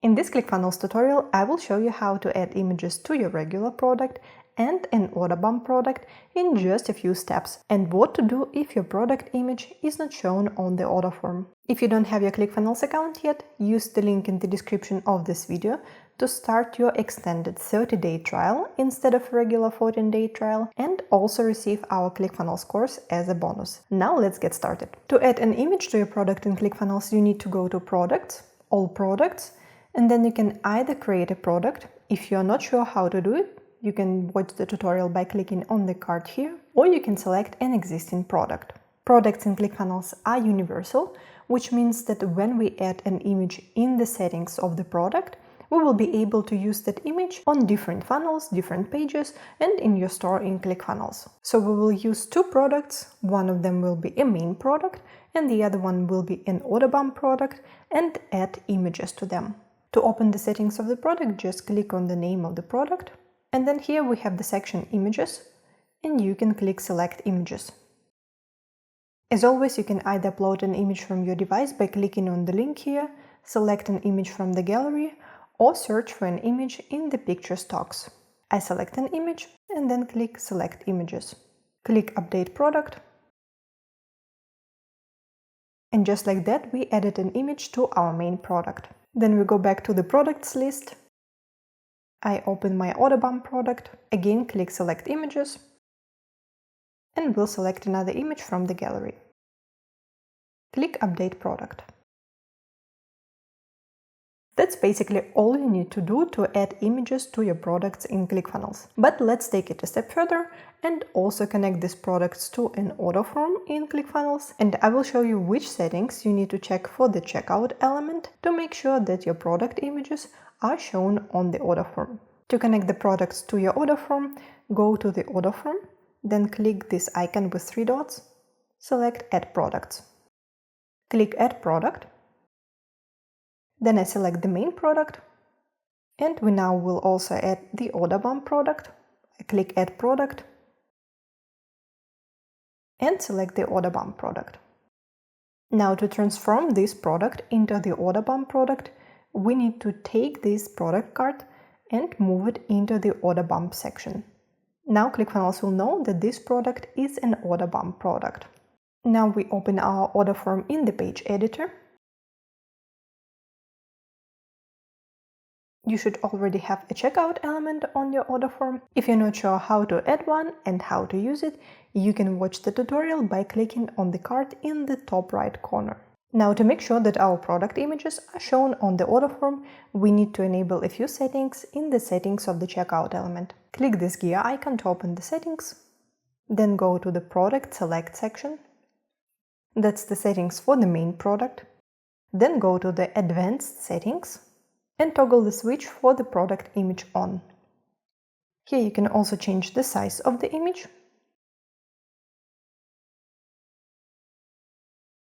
In this Clickfunnels tutorial, I will show you how to add images to your regular product and an order bump product in just a few steps, and what to do if your product image is not shown on the order form. If you don't have your Clickfunnels account yet, use the link in the description of this video to start your extended 30-day trial instead of regular 14-day trial, and also receive our Clickfunnels course as a bonus. Now let's get started. To add an image to your product in Clickfunnels, you need to go to Products, All Products, and then you can either create a product. If you're not sure how to do it, you can watch the tutorial by clicking on the card here, or you can select an existing product. Products in Clickfunnels are universal, which means that when we add an image in the settings of the product, we will be able to use that image on different funnels, different pages, and in your store in Clickfunnels. So we will use two products. One of them will be a main product, and the other one will be an order bump product, and add images to them. To open the settings of the product, just click on the name of the product, and then here we have the section Images, and you can click Select Images. As always, you can either upload an image from your device by clicking on the link here, select an image from the gallery, or search for an image in the picture stocks. I select an image and then click Select Images. Click Update Product. And just like that, we added an image to our main product. Then we go back to the products list. I open my order bump product, again click Select Images, and we'll select another image from the gallery. Click Update Product. That's basically all you need to do to add images to your products in Clickfunnels. But let's take it a step further and also connect these products to an order form in Clickfunnels. And I will show you which settings you need to check for the checkout element to make sure that your product images are shown on the order form. To connect the products to your order form, go to the order form, then click this icon with 3 dots, select Add Products. Click Add Product. Then I select the main product, and we now will also add the order bump product. I click Add Product and select the order bump product. Now to transform this product into the order bump product, we need to take this product card and move it into the order bump section. Now Clickfunnels will know that this product is an order bump product. Now we open our order form in the page editor. You should already have a checkout element on your order form. If you're not sure how to add one and how to use it, you can watch the tutorial by clicking on the card in the top right corner. Now, to make sure that our product images are shown on the order form, we need to enable a few settings in the settings of the checkout element. Click this gear icon to open the settings, then go to the Product Select section. That's the settings for the main product. Then go to the Advanced Settings and toggle the switch for the product image on. Here you can also change the size of the image.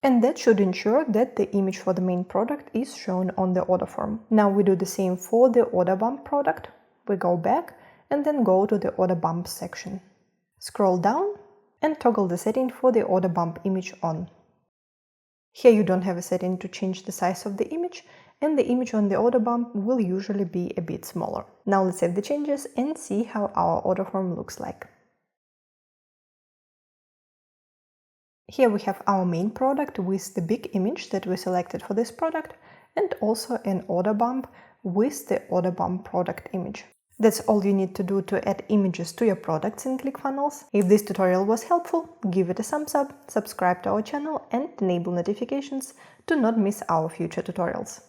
And that should ensure that the image for the main product is shown on the order form. Now we do the same for the order bump product. We go back and then go to the order bump section. Scroll down and toggle the setting for the order bump image on. Here you don't have a setting to change the size of the image, and the image on the order bump will usually be a bit smaller. Now let's save the changes and see how our order form looks like. Here we have our main product with the big image that we selected for this product, and also an order bump with the order bump product image. That's all you need to do to add images to your products in Clickfunnels. If this tutorial was helpful, give it a thumbs up, subscribe to our channel and enable notifications to not miss our future tutorials.